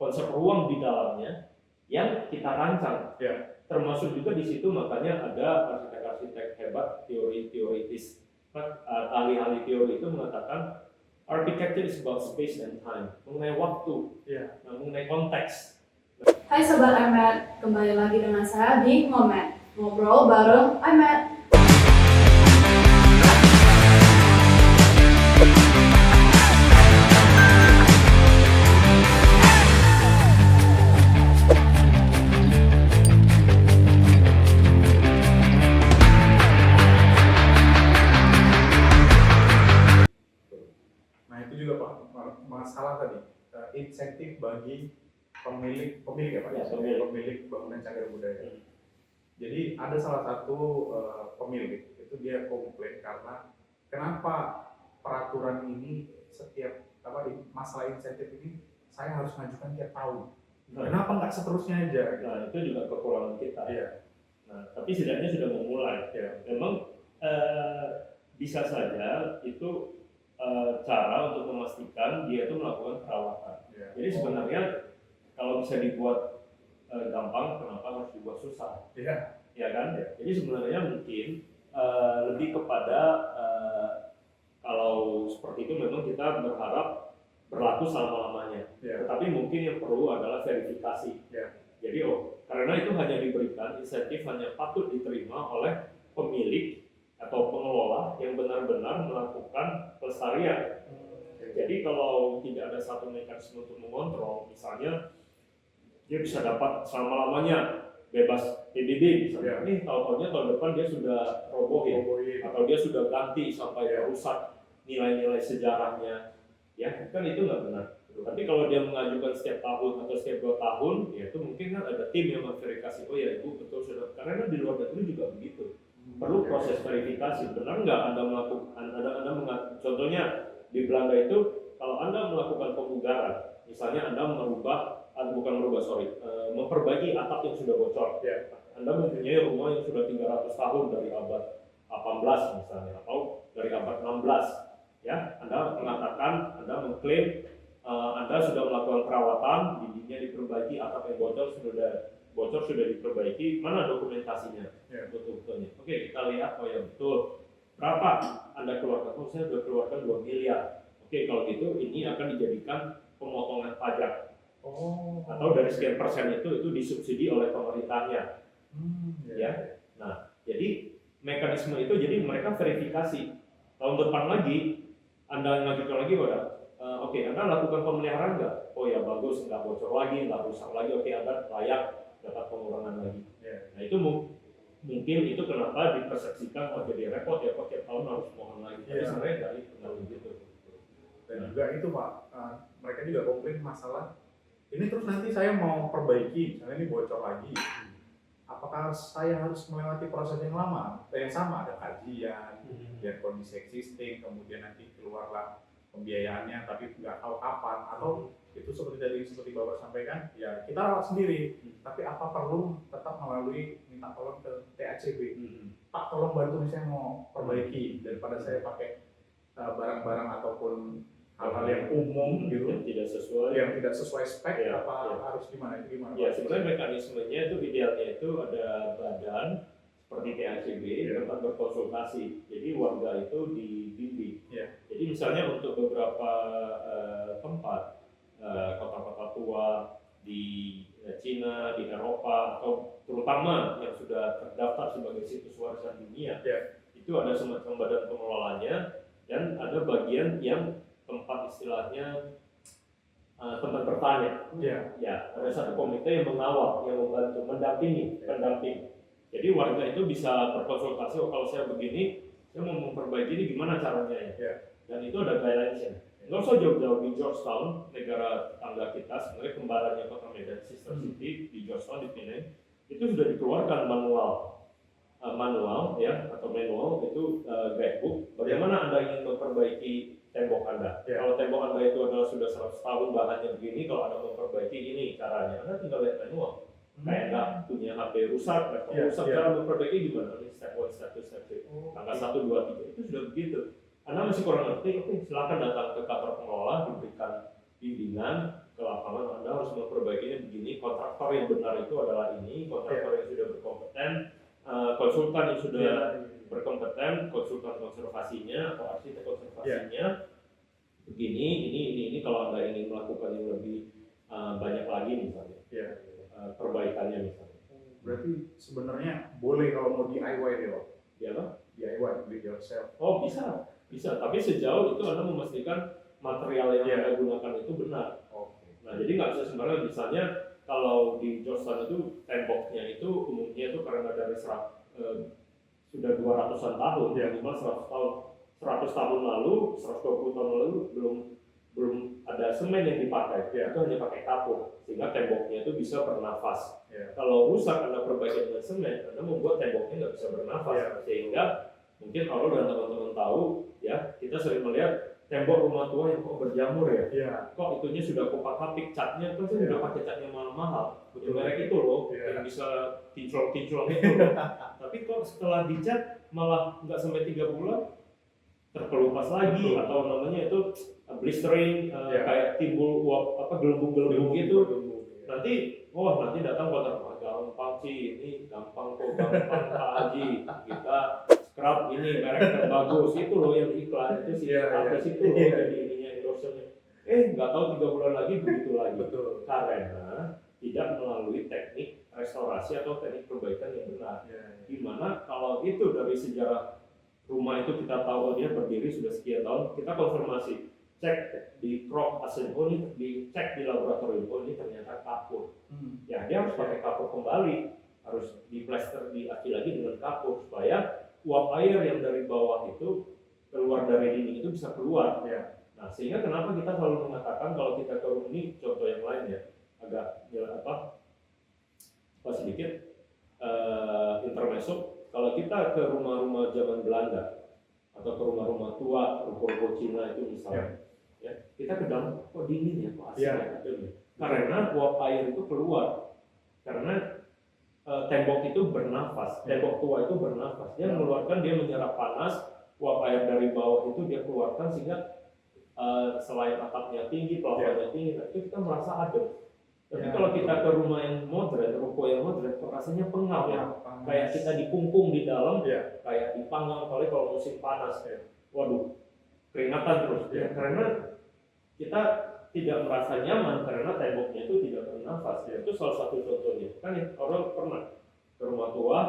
konsep ruang di dalamnya yang kita rancang. Termasuk juga di situ makanya ada arsitek-arsitek hebat, teoritis, ahli-ahli teori itu mengatakan architecture is about space and time, mengenai waktu, mengenai konteks. Hai Sobat iMed, kembali lagi dengan saya di Ngomed, ngobrol bareng iMed. Nah itu juga Pak, masalah tadi insentif bagi pemilik ya Pak, pemilik bangunan cagar budaya. Jadi ada salah satu pemilik itu dia komplain karena kenapa peraturan ini setiap masalah insentif ini saya harus ngajukan tiap tahun. Kenapa nggak seterusnya aja? Nah itu juga kekurangan kita. Nah tapi setidaknya sudah memulai. Memang bisa saja itu cara untuk memastikan dia itu melakukan perawatan. Jadi sebenarnya kalau bisa dibuat gampang, kenapa harus dibuat susah? Ya kan? Jadi sebenarnya mungkin lebih kepada kalau seperti itu memang kita berharap berlaku selama-lamanya. Tetapi mungkin yang perlu adalah verifikasi. Jadi karena itu hanya diberikan, insentif hanya patut diterima oleh pemilik atau pengelola yang benar-benar melakukan pelestarian. Jadi kalau tidak ada satu mekanisme untuk mengontrol, misalnya dia bisa dapat selama-lamanya bebas PBB misalnya. Ini tahun-tahunnya tahun depan dia sudah robohin atau dia sudah ganti sampai rusak nilai-nilai sejarahnya. Ya, kan itu nggak benar. Tapi kalau dia mengajukan setiap tahun atau setiap 2 tahun, ya itu mungkin kan ada tim yang memverifikasi. Oh ya Ibu betul sudah. Karena di luar negeri juga begitu. Perlu proses verifikasi. Benar nggak Anda melakukan? Contohnya di Belanda itu kalau Anda melakukan pemugaran, misalnya Anda memperbaiki atap yang sudah bocor. Anda mempunyai rumah yang sudah 300 tahun dari abad 18 misalnya atau dari abad 16. Ya, Anda mengatakan, Anda mengklaim Anda sudah melakukan perawatan, dindingnya diperbaiki, atap yang bocor sudah diperbaiki, mana dokumentasinya? Betul-betulnya. Oke, kita lihat, oh ya betul. Berapa Anda keluarkan? Oh, saya sudah keluarkan 2 miliar. Oke, kalau gitu ini akan dijadikan pemotongan pajak. Atau dari sekian persen itu disubsidi oleh pemerintahnya. Ya. Nah, jadi mekanisme itu jadi mereka verifikasi. Tahun depan lagi Anda ngajukan lagi oke, Anda lakukan pemeliharaan nggak? Oh ya bagus, nggak bocor lagi, nggak rusak lagi. Oke, Anda layak dapat pengurangan lagi. Nah itu mungkin itu kenapa dipersepsikan jadi repot ya, kok tiap tahun harus mohon lagi. Tapi sebenarnya nggak begitu. Dan juga itu Pak, mereka juga komplain masalah ini terus nanti saya mau perbaiki, misalnya ini bocor lagi. Apakah saya harus melewati proses yang lama? Yang sama, ada kajian, lihat kondisi existing, kemudian nanti keluarlah pembiayaannya, tapi nggak tahu kapan, atau itu seperti Bapak sampaikan, ya kita rawat sendiri. Tapi apa perlu tetap melalui minta tolong ke TACB? Pak tolong bantu saya mau perbaiki, daripada saya pakai barang-barang ataupun hal-hal yang umum gitu yang tidak sesuai spek, harus gimana itu gimana? Ya sebenarnya mekanismenya itu idealnya itu ada badan seperti TACB tempat berkonsultasi. Jadi warga itu dibimbing. Jadi misalnya untuk beberapa tempat kota-kota tua di Cina, di Eropa atau terutama yang sudah terdaftar sebagai situs warisan dunia, itu ada semacam badan pengelolanya dan ada bagian yang tempat istilahnya tempat bertanya. Ya, ada satu komite yang mengawal, yang membantu, pendamping. Jadi warga itu bisa berkonsultasi, kalau saya begini, saya mau memperbaiki ini gimana caranya ya. Dan itu ada guidelines-nya. Nggak usah jauh-jauh di Georgetown, negara tetangga kita, sebenarnya kembarannya kota Medan, Sister City di Georgetown di Penang, itu sudah dikeluarkan manual ya atau manual itu guidebook. Bagaimana Anda ingin memperbaiki tembok Anda? Kalau tembok Anda itu adalah sudah 100 tahun bahannya begini, kalau Anda memperbaiki ini caranya, Anda tinggal lihat manual. Kayak Anda punya HP rusak, laptop rusak, cara memperbaiki gimana? Ini step 1, step 2, step 3, angka 1, 2, 3, itu sudah begitu. Anda masih kurang ngerti, oke, silakan datang ke kantor pengelola, diberikan bimbingan, ke lapangan, Anda harus memperbaikinya begini, kontraktor yang benar itu adalah ini, kontraktor yang sudah berkompeten, konsultan yang sudah berkompeten, konsultan konservasinya atau arsitek konservasinya, begini, ini kalau Anda ingin melakukan yang lebih banyak lagi misalnya, perbaikannya misalnya. Berarti sebenarnya boleh kalau mau DIY dia, Pak? Ya kan? DIY, do it yourself. Oh bisa. Tapi sejauh itu Anda memastikan material yang Anda gunakan itu benar. Nah jadi nggak bisa sembarangan. Misalnya kalau di Georgetown itu temboknya itu umumnya itu karena dari sudah 200-an tahun, minimal 100 tahun lalu, 120 tahun lalu belum ada semen yang dipakai, itu hanya pakai kapur, sehingga temboknya itu bisa bernafas. Kalau rusak Anda perbaiki dengan semen, Anda membuat temboknya nggak bisa bernafas, sehingga mungkin kalau dan teman-teman tahu, ya kita sering melihat tembok rumah tua yang kok berjamur kok itunya sudah kopak-kapik, catnya kan saya sudah pakai catnya mahal-mahal, punya merek itu loh, yang bisa kinclong-kinclong itu loh. Tapi kok setelah dicat malah nggak sampai 3 bulan terkelupas lagi, atau namanya itu blistering, kayak timbul uap gelembung-gelembung gitu. Nanti datang kontrak, gampang sih, ini gampang Pak Haji, kita scrub ini merek terbagus, itu loh yang iklan itu sih, artis itu loh jadi ininya endorse-nya. Nggak tahu 3 bulan lagi begitu lagi. Karena tidak melalui teknik restorasi atau teknik perbaikan yang benar. Dimana kalau itu dari sejarah rumah itu kita tahu dia berdiri sudah sekian tahun, kita konfirmasi, cek di crop asli, dicek di laboratorium, ini ternyata kapur. Dia harus pakai kapur kembali, harus diplaster, diaci lagi dengan kapur supaya uap air yang dari bawah itu keluar dari dinding itu bisa keluar. Nah sehingga kenapa kita selalu mengatakan kalau kita ke rumah ini, contoh yang lain ya, agak sedikit intermezzo. Kalau kita ke rumah-rumah zaman Belanda atau ke rumah-rumah tua, ruko-ruko Cina itu misalnya, kita ke dalam kok dingin ya, kok asli karena uap air itu keluar, karena tembok itu bernafas, tembok tua itu bernafas, dia mengeluarkan, dia menyerap panas, uap air dari bawah itu dia keluarkan sehingga selain atapnya tinggi, plafonnya tinggi, itu kita merasa adem. Tapi kalau kita ke rumah yang modern, ruko yang modern, kok rasanya pengap kayak kita dikungkung di dalam, kayak dipanggang, apalagi kalau musim panas, waduh, keringatan terus. Karena kita tidak merasa nyaman karena temboknya itu tidak bernafas. Itu salah satu contohnya. Kan orang pernah ke rumah tua,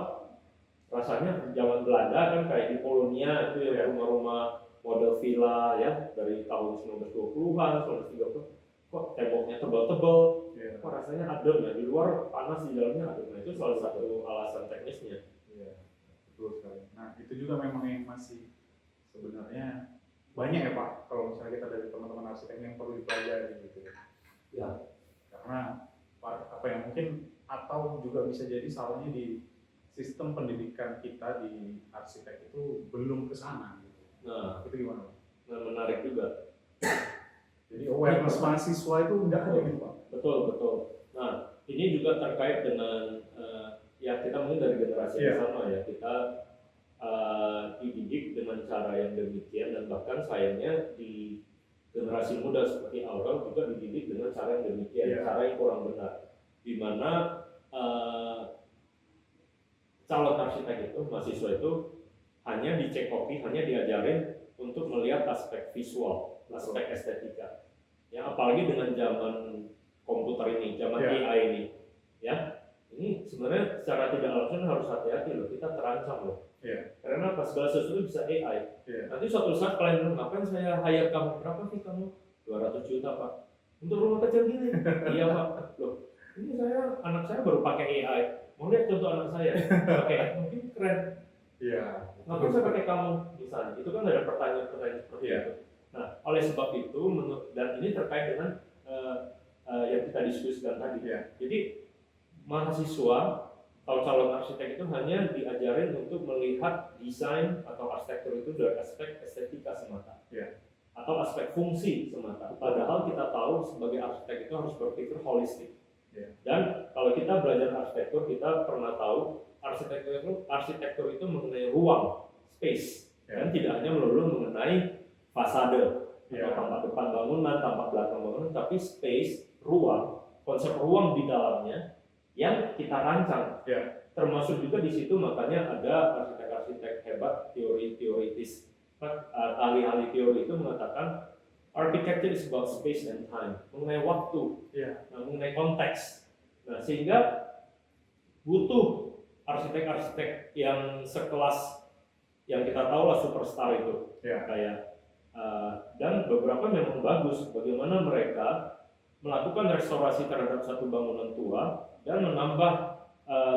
rasanya zaman Belanda kan kayak di Polonia itu ya, rumah-rumah model villa ya dari tahun 1920-an, 1930. Kok temboknya tebal-tebal, kok rasanya adem ya, di luar panas, di dalamnya adem. Nah itu salah satu alasan teknisnya. Betul sekali. Nah itu juga memang yang masih sebenarnya banyak ya Pak, kalau misalnya kita dari teman-teman arsitek yang perlu dipelajari gitu ya. Karena apa yang mungkin atau juga bisa jadi salahnya di sistem pendidikan kita di arsitek itu belum ke sana gitu. Nah itu gimana Pak? Nah menarik juga. Jadi awareness mahasiswa itu enggak ada gitu Pak. Betul. Nah ini juga terkait dengan ya kita mungkin dari generasi yang sama ya, kita dididik dengan cara yang demikian, dan bahkan sayangnya di generasi muda seperti Aurel juga dididik dengan cara yang demikian, cara yang kurang benar, di mana calon arsitek itu, mahasiswa itu hanya dicekoki, hanya diajarin untuk melihat aspek visual, aspek estetika. Ya apalagi dengan zaman komputer ini, zaman AI ini, ya ini sebenarnya secara tidak langsung harus hati-hati loh, kita terancam loh. Karena pas segala sesuatu bisa AI. Nanti suatu saat kalian bilang, ngapain saya hire kamu, berapa sih kamu? 200 juta Pak, untuk rumah kecil gini. Iya Pak, loh ini anak saya baru pakai AI, mau lihat contoh anak saya pakai, mungkin keren. Ngapain saya pakai kamu misalnya, itu kan ada pertanyaan-pertanyaan seperti itu. Nah oleh sebab itu, dan ini terkait dengan yang kita diskusikan tadi. Jadi mahasiswa atau calon arsitek itu hanya diajarin untuk melihat desain atau arsitektur itu dari aspek estetika semata, atau aspek fungsi semata. Padahal kita tahu sebagai arsitek itu harus berpikir holistik. Dan kalau kita belajar arsitektur, kita pernah tahu arsitektur itu mengenai ruang, space, dan tidak hanya melulu mengenai fasade atau tampak depan bangunan, tampak belakang bangunan, tapi space, ruang, konsep ruang di dalamnya yang kita rancang. Termasuk juga di situ makanya ada arsitek-arsitek hebat, teoritis, ahli-ahli teori itu mengatakan architecture is about space and time, mengenai waktu, mengenai konteks. Nah, sehingga butuh arsitek-arsitek yang sekelas yang kita tahu lah superstar itu, kayak dan beberapa memang bagus bagaimana mereka melakukan restorasi terhadap satu bangunan tua dan menambah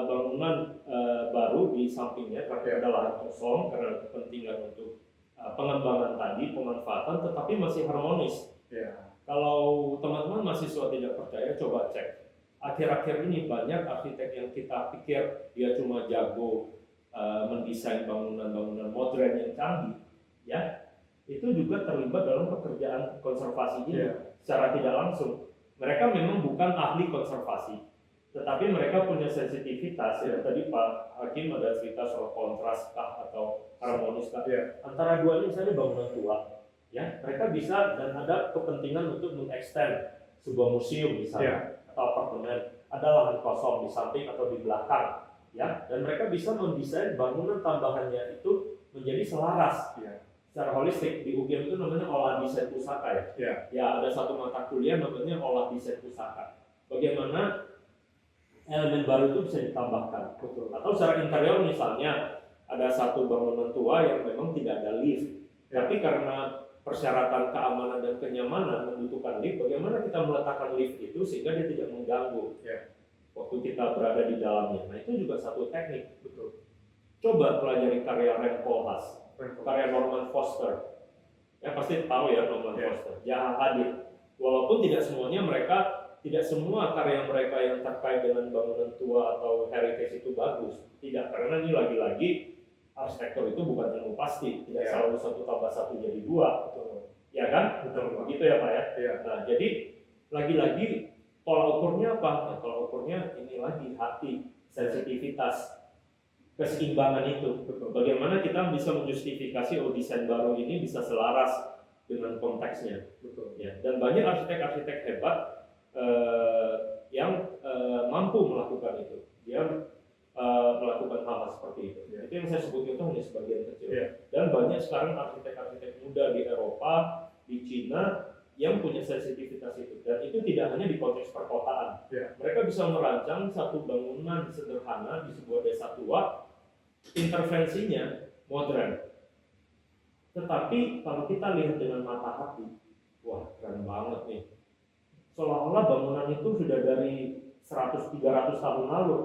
bangunan baru di sampingnya karena ada lahan kosong karena kepentingan untuk pengembangan tadi, pemanfaatan, tetapi masih harmonis. Kalau teman-teman mahasiswa tidak percaya, coba cek. Akhir-akhir ini banyak arsitek yang kita pikir dia cuma jago mendesain bangunan-bangunan modern yang canggih, ya, itu juga terlibat dalam pekerjaan konservasi ini secara tidak langsung. Mereka memang bukan ahli konservasi, tetapi mereka punya sensitivitas. Ya, tadi Pak Hakim ada cerita soal kontras kah atau harmonis kah. Antara dua ini misalnya bangunan tua, ya, mereka bisa dan ada kepentingan untuk mengextend sebuah museum misalnya atau apartemen, ada lahan kosong di samping atau di belakang, ya, dan mereka bisa mendesain bangunan tambahannya itu menjadi selaras. Secara holistik di UGM itu namanya olah desain pusaka, ya, ada satu mata kuliah namanya olah desain pusaka. Bagaimana elemen baru itu bisa ditambahkan. Atau secara interior misalnya ada satu bangunan tua yang memang tidak ada lift, tapi karena persyaratan keamanan dan kenyamanan membutuhkan lift, bagaimana kita meletakkan lift itu sehingga dia tidak mengganggu waktu kita berada di dalamnya. Nah, itu juga satu teknik. Coba pelajari karya Rem Koolhaas, karya Norman Foster. Ya pasti tahu ya Norman Foster, Zaha Hadid. Walaupun tidak semua karya mereka yang terkait dengan bangunan tua atau heritage itu bagus. Tidak, karena ini lagi-lagi arsitektur itu bukan ilmu pasti, tidak selalu 1+1 jadi 2, ya kan? Begitu ya Pak ya. Nah, jadi lagi-lagi tolak ukurnya apa? Ya, tolak ukurnya ini lagi hati, sensitivitas, keseimbangan itu. Bagaimana kita bisa menjustifikasi desain baru ini bisa selaras dengan konteksnya. Ya, dan banyak arsitek-arsitek hebat yang mampu melakukan itu. Dia melakukan hal seperti itu. Itu yang saya sebut itu hanya sebagian kecil. Dan banyak sekarang arsitek-arsitek muda di Eropa, di Cina yang punya sensitivitas itu. Dan itu tidak hanya di konteks perkotaan. Mereka bisa merancang satu bangunan sederhana di sebuah desa tua, intervensinya modern. Tetapi kalau kita lihat dengan mata hati, wah keren banget nih. Seolah-olah bangunan itu sudah dari 100-300 tahun lalu.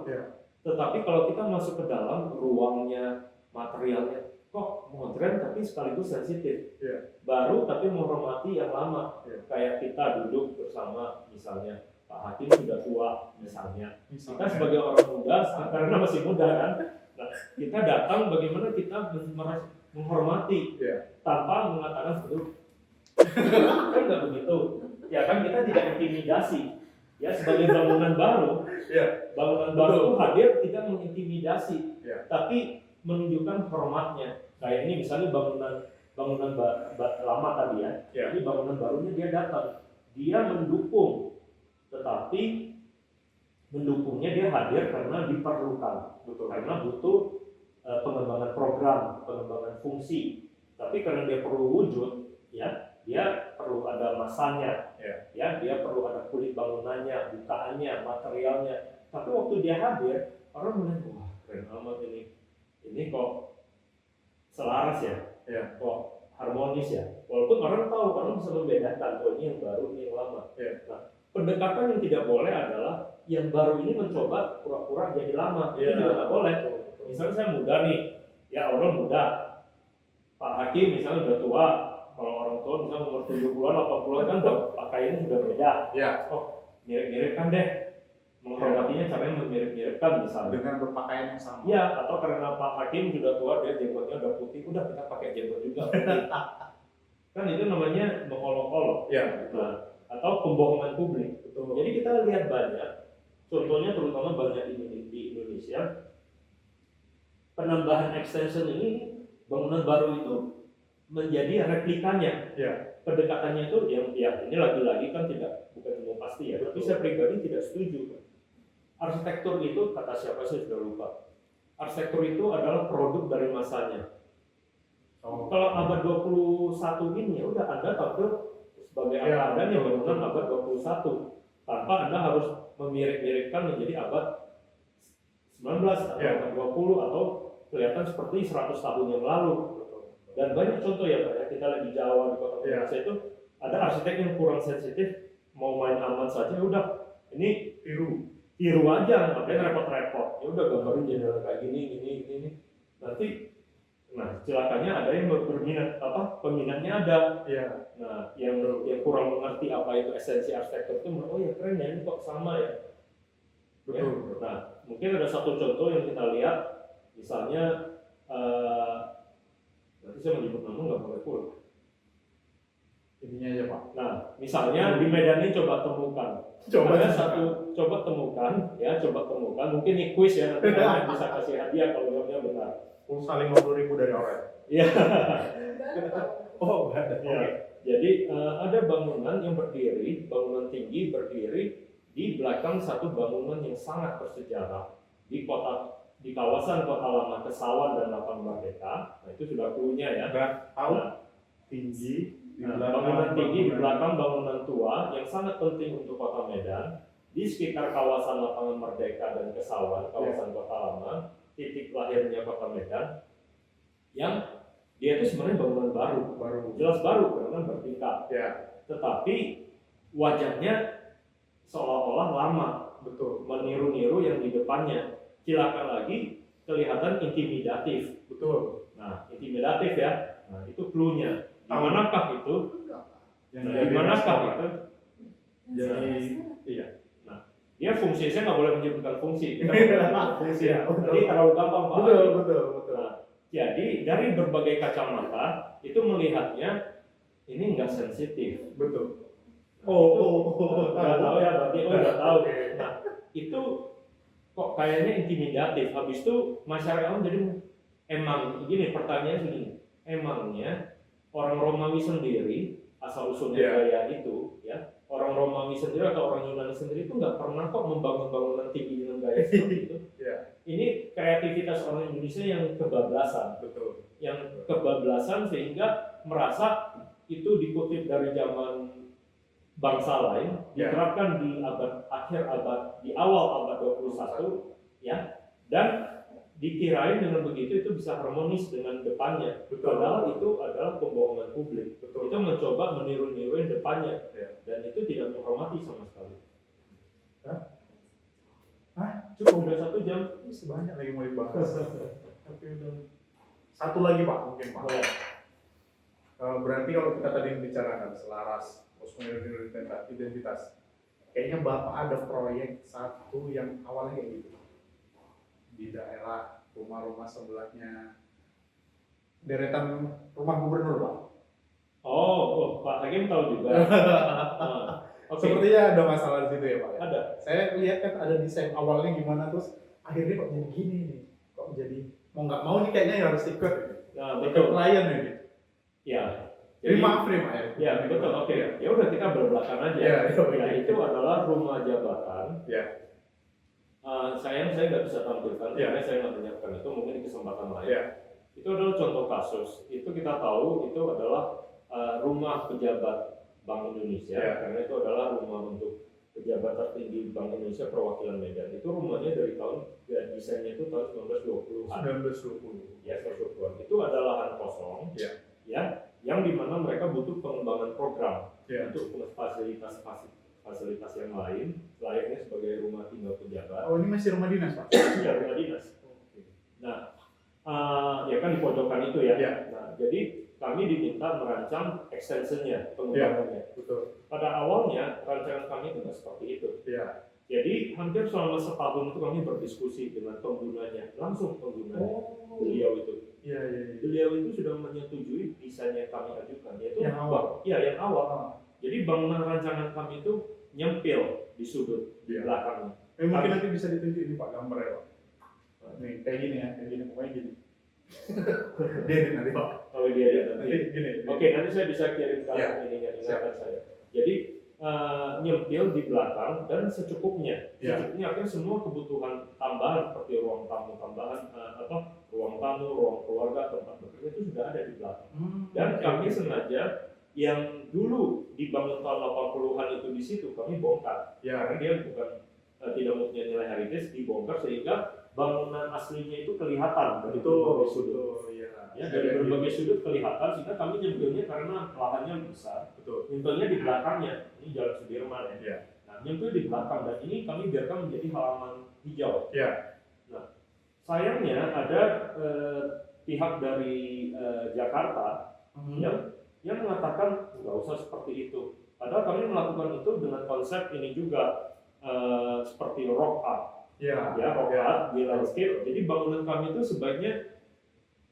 Tetapi kalau kita masuk ke dalam ruangnya, materialnya, kok modern tapi sekaligus sensitif. Baru tapi menghormati yang lama. Kayak kita duduk bersama misalnya Pak Hakim sudah tua misalnya. Kita sebagai orang muda, karena masih muda kan, nah, kita datang bagaimana kita menghormati tanpa mengatakan begitu. Kan nggak begitu. Ya kan kita tidak intimidasi. Ya sebagai bangunan baru, bangunan baru hadir tidak mengintimidasi, tapi menunjukkan hormatnya. Kayak ini misalnya bangunan lama tadi ya. Ini bangunan barunya dia datang, dia mendukung, tetapi mendukungnya dia hadir karena diperlukan, karena butuh pengembangan program, pengembangan fungsi. Tapi karena dia perlu wujud, ya dia perlu ada masanya, ya dia perlu ada kulit bangunannya, bukaannya, materialnya. Tapi waktu dia hadir, orang melihat, wah keren amat ini kok selaras ya, kok harmonis ya. Walaupun orang bisa membedakan, oh ini yang baru, ini yang lama. Nah, pendekatan yang tidak boleh adalah yang baru ini mencoba pura-pura jadi lama, itu juga nggak boleh. Misalnya saya muda nih, ya orang muda, Pak Hakim misalnya udah tua. Kalau orang tua misalnya umur 70-an, 80-an kan pakaiannya sudah beda. Oh, mirip-mirip kan deh. Menghormatinya caranya mirip-mirip kan misalnya. Dengan berpakaian yang sama. Iya, atau karena Pak Hakim sudah tua, dia jenggotnya udah putih, udah kita pakai jenggot juga putih. Kan itu namanya mengolok-olok. Nah, atau pembohongan publik. Jadi kita lihat banyak, contohnya terutama banyak di Indonesia, penambahan extension ini, bangunan baru itu menjadi replikanya. pendekatannya itu yang ya ini lagi-lagi kan bukan semua pasti ya, tapi saya pribadi tidak setuju. Arsitektur itu kata siapa sih sudah lupa. Arsitektur itu adalah produk dari masanya. Kalau abad 21 ini ya udah Anda tampil sebagai apa adanya bangunan abad 21 tanpa Anda harus memmirip-miripkan menjadi abad 19 atau abad 20 atau kelihatan seperti 100 tahun yang lalu. Dan banyak contoh ya Pak ya, kita lihat di Jawa, di kota Indonesia itu ada arsitek yang kurang sensitif, mau main aman saja, udah ini tiru aja, makanya repot-repot. Ya udah gambarin jendela kayak gini. Nanti, nah celakanya ada yang berminat peminatnya ada. Nah yang kurang mengerti apa itu esensi arsitektur itu, oh ya keren ya ini kok sama ya. Betul. Nah mungkin ada satu contoh yang kita lihat, misalnya. Nanti saya menyebut nama nggak boleh pulang. Ininya aja Pak. Nah, misalnya di Medan ini coba temukan. Coba temukan. Mungkin ini kuis ya, nanti kalian bisa kasih hadiah kalau jawabnya benar. Saling 50.000 dari orang. Iya. Oh, ada. Ya. Jadi ada bangunan yang bangunan tinggi berdiri di belakang satu bangunan yang sangat bersejarah di kawasan Kota Lama Kesawan dan Lapang Merdeka. Nah itu sudah clue-nya ya. Tinggi bangunan tinggi di belakang bangunan tua yang sangat penting untuk Kota Medan di sekitar kawasan Lapangan Merdeka dan Kesawan, kawasan Kota Lama, titik lahirnya Kota Medan. Yang dia itu sebenarnya bangunan baru. Jelas baru, bangunan bertingkat. Tetapi wajahnya seolah-olah lama. Betul. Meniru-niru yang di depannya. Silakan lagi kelihatan intimidatif. Betul. Nah, intimidatif ya. Nah, itu clue-nya. Di manakah itu? Di manakah itu? Jadi, iya. Nah, dia fungsi, saya nggak boleh menyebutkan fungsi. Kita menyebutkan fungsi ya. Jadi terlalu gampang Pak. Betul. Nah, jadi dari berbagai kacamata itu melihatnya ini nggak sensitif. Betul. Nggak tahu ya, berarti nggak tahu. Nah, itu kok kayaknya intimidatif. Habis itu masyarakat jadi emang gini, pertanyaannya begini, emangnya orang Romawi sendiri asal usulnya gaya itu ya, orang Romawi sendiri atau orang Yunani sendiri itu nggak pernah kok membangun bangunan tinggi dengan gaya seperti itu. Ini kreativitas orang Indonesia yang kebablasan. Betul. Yang kebablasan sehingga merasa itu dikutip dari zaman bangsa lain, diterapkan di di awal abad 21 ya, dan dikirain dengan begitu itu bisa harmonis dengan depannya. Padahal itu adalah pembohongan publik. Itu mencoba meniru-niru yang depannya, dan itu tidak menghormati sama sekali. Cukup udah 1 jam. Sebanyak lagi mau dibahas. Tapi udah satu lagi Pak, mungkin Pak. Berarti kalau kita tadi bicarakan selaras identitas, kayaknya Bapak ada proyek satu yang awalnya kayak gitu di daerah rumah-rumah sebelahnya deretan rumah gubernur Pak. Oh, Pak Hakim tahu juga. Sepertinya ada masalah di situ ya Pak. Ada. Saya lihat kan ada desain awalnya gimana, terus akhirnya kok jadi gini nih, kok jadi mau nggak mau nih kayaknya harus ikut. Nah, betul. Klien ini. Ya. Jadi maaf nih Pak ya. Ya betul. Oke. Ya udah kita berbelakang aja. Ya, itu adalah rumah jabatan. Sayang saya nggak bisa tampilkan karena saya nggak menyiapkan itu, mungkin di kesempatan lain. Itu adalah contoh kasus. Itu kita tahu itu adalah rumah pejabat Bank Indonesia, karena itu adalah rumah untuk pejabat tertinggi Bank Indonesia perwakilan Medan. Itu rumahnya dari desainnya itu tahun 1920-an. 1920. Ya, 1920-an. Itu adalah lahan kosong. Ya, yang dimana mereka butuh pengembangan program untuk fasilitas yang lain, layaknya sebagai rumah tinggal pejabat. Oh, ini masih rumah dinas Pak? Iya, rumah dinas. Nah, ya kan di pojokan itu ya. Nah, jadi kami diminta merancang extensionnya, pengembangannya. Betul. Pada awalnya rancangan kami itu nggak seperti itu. Jadi hampir selama setahun itu kami berdiskusi dengan penggunanya, langsung penggunanya. Beliau itu. Beliau itu sudah menyetujui desain yang kami ajukan, yaitu yang awal. Iya, yang awal. Jadi bangunan rancangan kami itu nyempil di sudut di belakangnya. Mungkin nanti bisa ditunjuk ini Pak gambarnya Pak. Nih kayak gini ya, kayak gini pokoknya gini. Dia nanti Pak. Kalau dia nanti. Gini. Oke, nanti saya bisa kirimkan ingatan saya. Jadi nyempil di belakang dan secukupnya. Secukupnya akhirnya semua kebutuhan tambahan seperti ruang tamu tambahan, ruang tamu, ruang keluarga, tempat bekerja itu sudah ada di belakang. Dan kami sengaja yang dulu dibangun tahun 80-an itu di situ kami bongkar. Karena dia bukan tidak mempunyai nilai heritage, dibongkar sehingga bangunan aslinya itu kelihatan dari berbagai sudut. Dari berbagai sudut kelihatan, sehingga kami nyempilnya karena lahannya besar. Nyempilnya di belakangnya, ini Jalan Sudirman ya. Nah, nyempil di belakang dan ini kami biarkan menjadi halaman hijau. Nah, sayangnya ada pihak dari Jakarta yang mengatakan nggak usah seperti itu. Padahal kami melakukan itu dengan konsep ini juga seperti rock art. Rock art di landscape. Jadi bangunan kami itu sebaiknya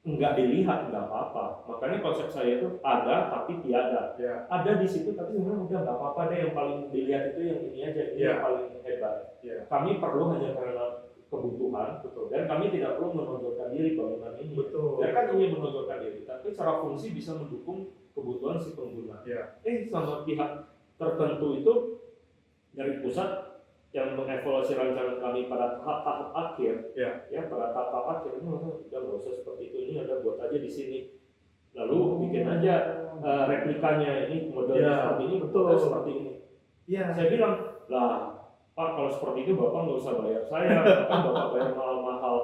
nggak dilihat, nggak apa-apa. Makanya konsep saya itu ada tapi tiada. Ada di situ tapi sebenarnya udah nggak apa-apa deh, yang paling dilihat itu yang ini aja, ini yang paling hebat. Kami perlu hanya karena kebutuhan, dan kami tidak perlu menonjolkan diri bangunan ini. Ya kan ingin menonjolkan diri, tapi secara fungsi bisa mendukung kebutuhan si pengguna. Sama pihak tertentu itu dari pusat yang mengevaluasi rancangan kami pada tahap akhir, pada tahap akhir ini udah nggak usah seperti itu, ini ada buat aja di sini, lalu bikin aja replikanya ini modelnya seperti ini, seperti ini. Saya bilang lah, Pak, kalau seperti itu Bapak nggak usah bayar saya, kan Bapak bayar mahal-mahal.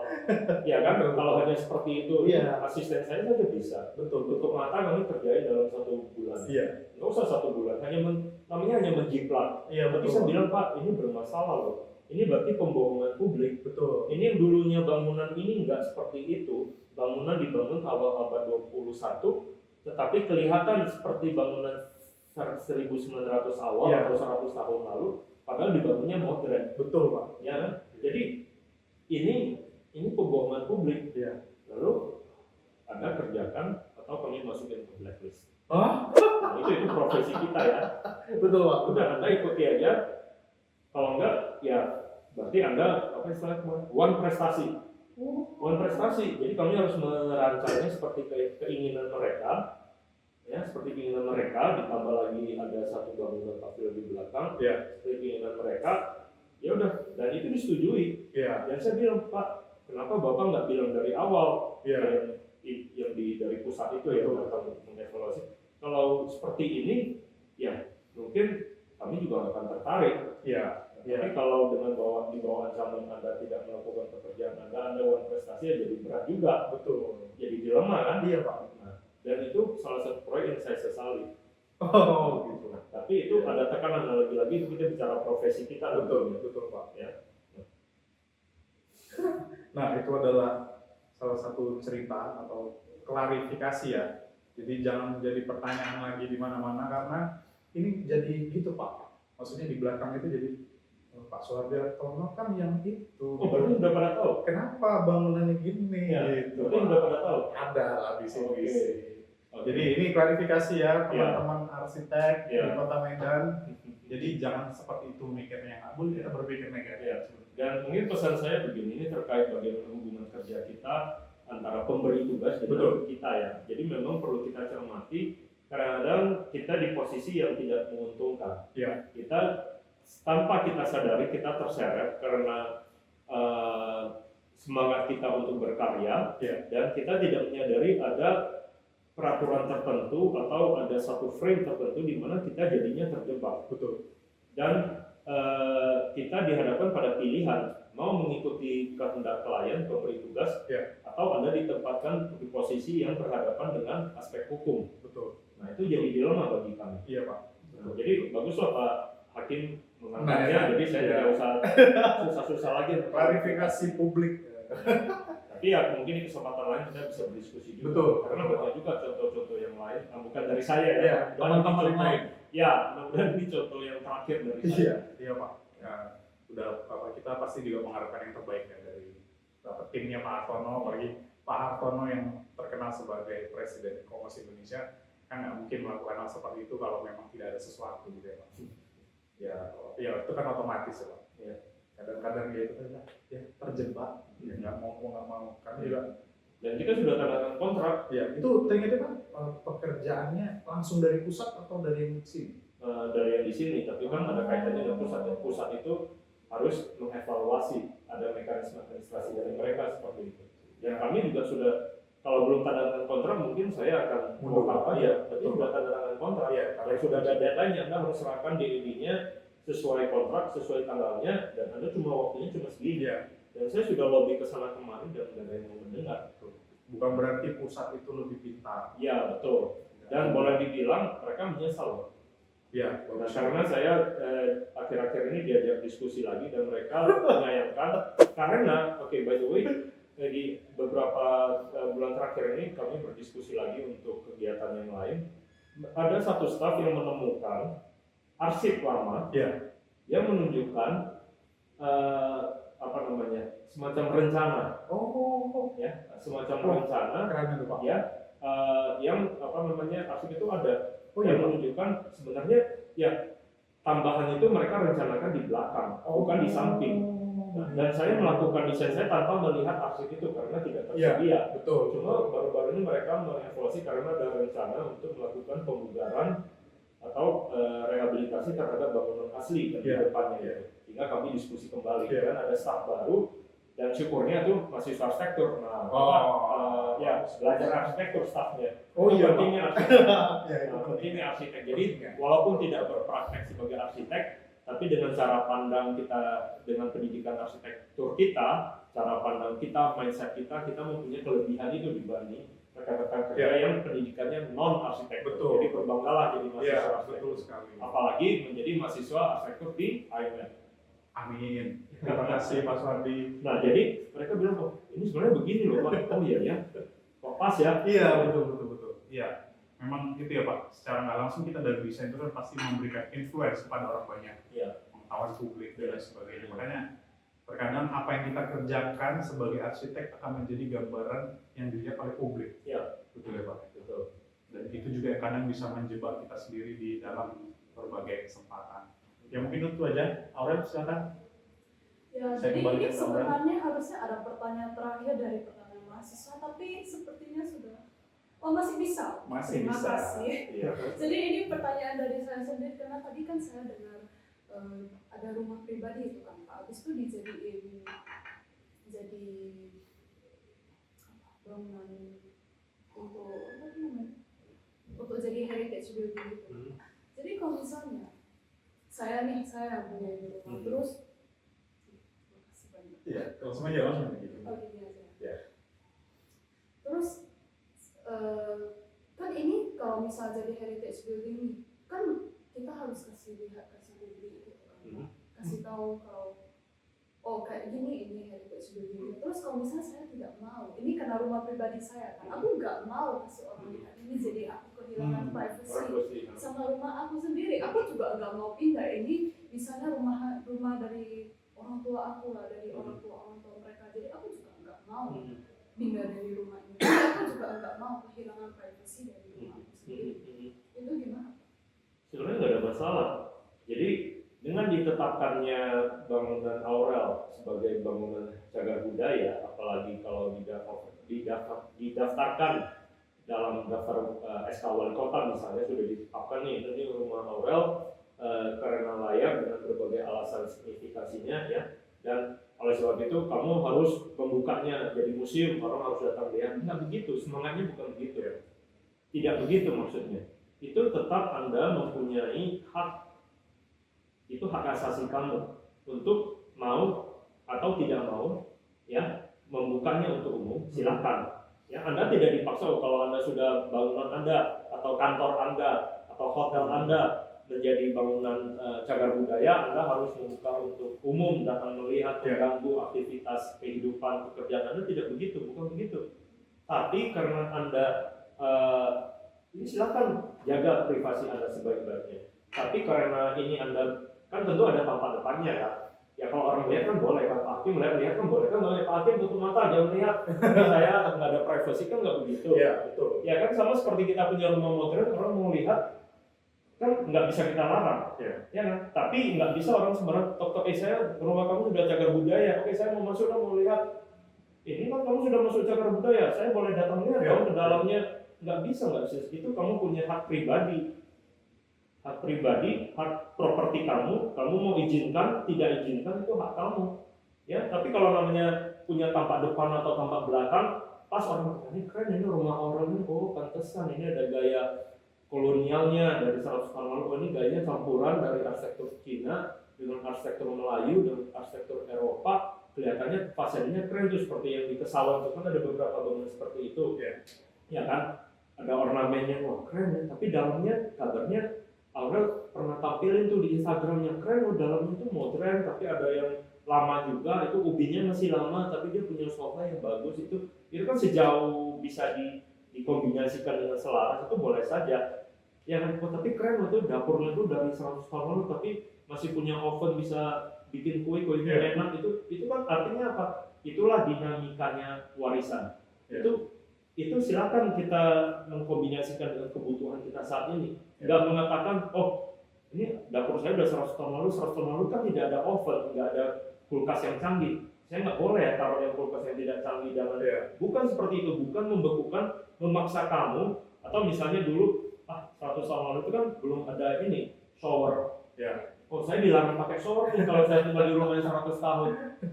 Ya kan, kalau hanya seperti itu, asisten saya saja bisa. Tutup mata kami kerjain dalam 1 bulan. Nggak usah 1 bulan, namanya hanya menjiplak. Tapi saya bilang, Pak, ini bermasalah loh. Ini berarti pembohongan publik. Ini yang dulunya bangunan ini nggak seperti itu. Bangunan dibangun awal abad 21, tetapi kelihatan seperti bangunan 1900 awal atau 100 tahun lalu. Padahal dibangunnya modern. Pak. Ya kan? Jadi ini pembohongan publik. Lalu Anda kerjakan atau kami masukin ke blacklist. Nah, itu profesi kita ya. Pak. Udah Anda ikuti aja. Kalau enggak, ya berarti Anda one prestasi. Jadi kami harus merancangnya seperti keinginan mereka. Seperti keinginan mereka, ditambah lagi ada satu bangunan pavilion di belakang, seperti keinginan mereka, ya udah, dan itu disetujui. Dan saya bilang, Pak, kenapa Bapak nggak bilang dari awal yang dari pusat itu datang mengevaluasi? Kalau seperti ini, ya mungkin kami juga akan tertarik. Tapi kalau dengan di bawah ancaman Anda tidak melakukan pekerjaan Anda one prestasi ya jadi berat juga. Jadi dilema kan? Pak. Dan itu salah satu proyek yang saya sesali. Gitu. Tapi itu ada tekanan, lagi-lagi kita bicara profesi kita. Betul Pak. Nah, itu adalah salah satu cerita atau klarifikasi ya. Jadi jangan menjadi pertanyaan lagi di mana-mana karena ini jadi gitu Pak. Maksudnya di belakang itu jadi Pak Suhartono kan yang itu. Berarti udah pada tahu. Kenapa bangunannya gini? Gitu. Berarti udah pada tahu. Ada lah visi-visi. Jadi ini klarifikasi ya teman-teman arsitek di Kota Medan. Jadi jangan seperti itu mikirnya, nggak boleh kita berpikir negatif. Dan mungkin pesan saya begini, ini terkait bagaimana hubungan kerja kita antara pemberi tugas dengan kita ya. Jadi memang perlu kita cermati. Kadang-kadang kita di posisi yang tidak menguntungkan. Kita tanpa kita sadari kita terseret karena semangat kita untuk berkarya dan kita tidak menyadari ada peraturan tertentu atau ada satu frame tertentu di mana kita jadinya terjebak. Dan kita dihadapkan pada pilihan mau mengikuti kehendak klien pemberi tugas atau Anda ditempatkan di posisi yang berhadapan dengan aspek hukum. Nah itu jadi dilema bagi kami. Pak. Jadi baguslah Pak Hakim mengangkatnya, jadi saya tidak usah susah-susah lagi. Klarifikasi publik. Tapi ya mungkin di kesempatan lain kita bisa berdiskusi juga. Karena banyak juga contoh-contoh yang lain, bukan dari saya ya. Teman-teman yang lain. Mudah-mudahan ini contoh yang terakhir dari saya. Iya Pak. Udah kita pasti juga mengharapkan yang terbaik ya dari timnya Pak Hartono, apalagi Pak Hartono yang terkenal sebagai Presiden Komisi Indonesia kan nggak mungkin melakukan hal seperti itu kalau memang tidak ada sesuatu gitu ya Pak. Ya itu kan otomatis ya Pak. Kadang-kadang dia itu terjebak, nggak mau karena juga dan kita sudah tanda tangan kontrak. Ya, itu ternyata Pak, pekerjaannya langsung dari pusat atau dari yang sini? Dari yang di sini, tapi kan ada kaitannya dengan pusat. Dan pusat itu harus mengevaluasi, ada mekanisme administrasi dari mereka seperti itu. Dan kami juga sudah, kalau belum tanda tangan kontrak mungkin saya akan mundur. ya, tapi sudah tanda tangan kontrak. Ya, Kalau sudah ada deadline-nya, Anda harus serahkan DD-nya sesuai kontrak, sesuai tanggalnya, dan Anda cuma waktunya cuma segini. Ya. Dan saya sudah lobby ke sana kemarin dan tidak ada yang mau mendengar. Bukan berarti pusat itu lebih pintar. Ya betul. Dan boleh dibilang mereka menyesal. Ya, Nah, karena saya akhir-akhir ini diajak diskusi lagi dan mereka menyayangkan karena by the way di beberapa bulan terakhir ini kami berdiskusi lagi untuk kegiatan yang lain. Ada satu staf yang menemukan arsip lama yang menunjukkan semacam rencana. Semacam rencana. Keren itu Pak. Ya, yang arsip itu ada. Yang menunjukkan sebenarnya ya tambahan itu mereka rencanakan di belakang, bukan di samping. Dan saya melakukan desain saya tanpa melihat arsip itu karena tidak tersedia. Betul. Cuma baru-baru ini mereka mengevaluasi karena ada rencana untuk melakukan pembugaran atau rehabilitasi terhadap bangunan asli di depannya. Sehingga kami diskusi kembali dan ada staf baru dan syukurnya tuh mahasiswa arsitektur. Nah, belajar arsitektur stafnya. Pentingnya arsitek. Jadi walaupun tidak berpraktek sebagai arsitek, tapi dengan cara pandang kita, dengan pendidikan arsitektur kita, cara pandang kita, mindset kita mempunyai kelebihan itu dibanding rekan-rekan kerja yang pendidikannya non arsitektur. Jadi berbanggalah jadi mahasiswa arsitektur. Apalagi menjadi mahasiswa arsitektur di IMF. Amin. Terima kasih Pak Suhardi. Nah, jadi mereka bilang, ini sebenarnya begini loh Pak. Oh iya ya. Kok pas ya? Iya, betul. Iya. Memang gitu ya Pak. Secara nggak langsung kita dari desain itu kan pasti memberikan influence kepada orang banyak. Iya. Pengetahuan publik dan sebagainya. Makanya terkadang apa yang kita kerjakan sebagai arsitek akan menjadi gambaran yang dilihat oleh publik. Iya. Betul ya Pak? Betul. Dan itu juga kadang bisa menjebak kita sendiri di dalam berbagai kesempatan. Ya mungkin itu aja. Aurel silakan. Ya, Saya jadi ini kembalikan ke Aurel. sebenarnya harusnya ada pertanyaan terakhir dari pertanyaan mahasiswa, tapi sepertinya sudah. Oh, masih bisa. Masih Terima bisa. kasih. Iya. Jadi ini pertanyaan dari saya sendiri karena tadi kan saya dengar ada rumah pribadi itu kan Pak. Habis itu dijadiin jadi bangunan untuk jadi heritage building gitu. Jadi kalau misalnya saya yang punya ini rumah terus makasih banyak. Iya, langsung aja. Oh, gini aja. Ya. Terus kan ini kalau misal jadi heritage building nih, kan kita harus kasih publik gitu kan. Kasih tahu kalau kayak gini ini heritage building. Terus kalau misalnya saya tidak mau, ini karena rumah pribadi saya kan, aku nggak mau kasih orang lihat ini jadi aku kehilangan privacy sama rumah aku sendiri. Aku juga nggak mau pindah. Ini misalnya rumah dari orang tua aku lah, dari orang tua mereka. Jadi aku juga nggak mau pindah dari rumah ini. Aku juga nggak mau kehilangan privacy dari rumah aku sendiri. Itu gimana? Sebenarnya nggak ada masalah. Jadi dengan ditetapkannya bangunan Aurel sebagai bangunan cagar budaya, apalagi kalau didaftarkan dalam daftar SK Wali Kota misalnya sudah ditetapkan nih, ini rumah Aurel karena layak dengan berbagai alasan signifikasinya ya, dan oleh sebab itu kamu harus membukanya jadi museum, orang harus datang lihat. Nggak begitu, semangatnya bukan begitu ya. Tidak begitu maksudnya. Itu tetap Anda mempunyai hak, itu hak asasi kamu untuk mau atau tidak mau ya membukanya untuk umum, silakan. Ya, Anda tidak dipaksa kalau Anda sudah bangunan Anda atau kantor Anda atau hotel Anda menjadi bangunan cagar budaya, Anda harus membuka untuk umum, datang melihat, mengganggu aktivitas kehidupan pekerjaan Anda. Tidak begitu, bukan begitu. Tapi karena Anda ini silakan jaga privasi Anda sebaik-baiknya. Tapi karena ini Anda kan tentu ada tampak depannya ya. Ya kalau orang lihat kan boleh, kan Pak Hakim lihat kan boleh, kan Pak Hakim tutup mata jangan lihat. Saya nggak ada privasi kan nggak begitu. Iya betul. Ya kan sama seperti kita punya rumah modern, orang mau lihat kan nggak bisa kita larang, ya kan? Tapi nggak bisa orang sembarang tok-tok, saya rumah kamu sudah cagar budaya, oke saya mau masuk dong mau lihat. ini kan kamu sudah masuk cagar budaya, saya boleh datang lihat Ya. ke dalamnya. Nggak bisa. Itu kamu punya hak pribadi, hak properti kamu mau izinkan, tidak izinkan itu hak kamu. Ya, tapi kalau namanya punya tampak depan atau tampak belakang, pas orang ini keren, ini rumah orang ini, oh pantesan ini ada gaya kolonialnya dari 100 tahun lalu, oh ini gayanya campuran dari arsitektur Cina dengan arsitektur Melayu dengan arsitektur Eropa, kelihatannya fasadenya keren tuh, seperti yang di Kesawan itu kan ada beberapa bangunan seperti itu, ya kan, ada ornamennya, wah keren ya, tapi dalamnya kabarnya Aurel pernah tampilin tuh di Instagramnya, keren, oh dalamnya tuh modern, tapi ada yang lama juga, itu ubinya masih lama, tapi dia punya sofa yang bagus, itu kan sejauh bisa dikombinasikan dengan selaras itu boleh saja. Ya kan, tapi keren itu dapurnya tuh dari 100 tahun lalu, tapi masih punya oven, bisa bikin kue-kuenya enak, itu kan artinya apa? Itulah dinamikanya warisan. Itu silakan kita mengkombinasikan dengan kebutuhan kita saat ini. Nggak mengatakan, oh ini dapur saya udah 100 tahun lalu kan tidak ada oven, nggak ada kulkas yang canggih. Saya nggak boleh ya taruh yang kulkas yang tidak canggih, jangan. Bukan seperti itu, bukan membekukan, memaksa kamu, atau misalnya dulu 100 tahun lalu itu kan belum ada ini shower. Oh saya dilarang pakai shower nih kalau saya tinggal di rumah yang 100 tahun.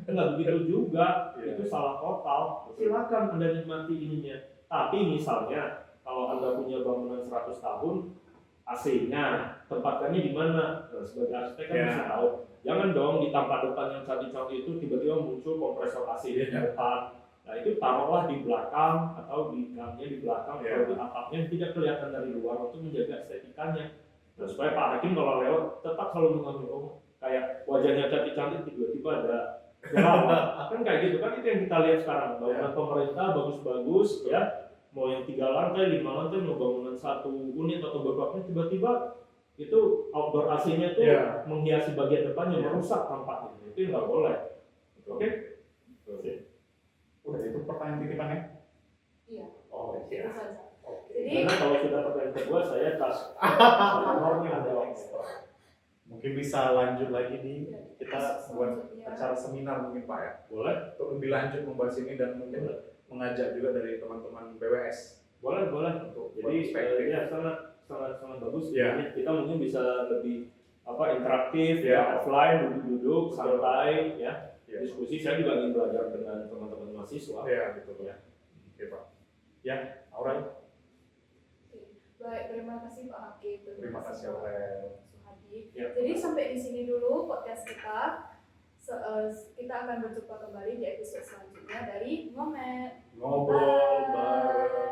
Nggak begitu juga, itu salah total. Silakan Anda nikmati ininya. Tapi misalnya kalau Anda punya bangunan 100 tahun, AC-nya tempatkannya di mana? Nah, sebagai arsitek kan bisa tahu. Jangan dong di tampak depan yang cantik-cantik itu tiba-tiba muncul kompresor AC di depan. Nah itu taruhlah di belakang atau di gangnya di belakang atau di atapnya yang tidak kelihatan dari luar untuk menjaga estetikanya. Nah supaya Pak Hakim kalau lewat tetap selalu mengambil, oh kayak wajahnya cantik-cantik tiba-tiba ada jerawat. Kan kayak gitu kan, itu yang kita lihat sekarang. Bangunan pemerintah bagus-bagus ya, mau yang 3 lantai, 5 lantai, mau bangunan 1 unit atau beberapa, tiba-tiba itu outdoor AC-nya tuh menghiasi bagian depannya, merusak tampaknya. Itu nggak boleh. Oke? Udah itu pertanyaan titipannya? Iya. Oh Itu saja. Jadi Karena kalau sudah pertanyaan kedua saya tas. Mungkin bisa lanjut lagi nih, kita buat acara seminar mungkin Pak ya. Boleh? Untuk lebih lanjut membahas ini dan mungkin mengajak juga dari teman-teman BWS. Boleh. Untuk Jadi ya sangat bagus. Kita mungkin bisa lebih interaktif, offline, duduk-duduk, santai, ya. Diskusi. Saya juga ingin belajar dengan teman-teman mahasiswa. Iya, betul ya. Oke Pak. Ya, Aurel. baik, terima kasih Pak Hakim. Terima kasih Aurel. Suhadi. Jadi sampai di sini dulu podcast kita. Kita akan berjumpa kembali di episode selanjutnya dari Ngobrol Bareng.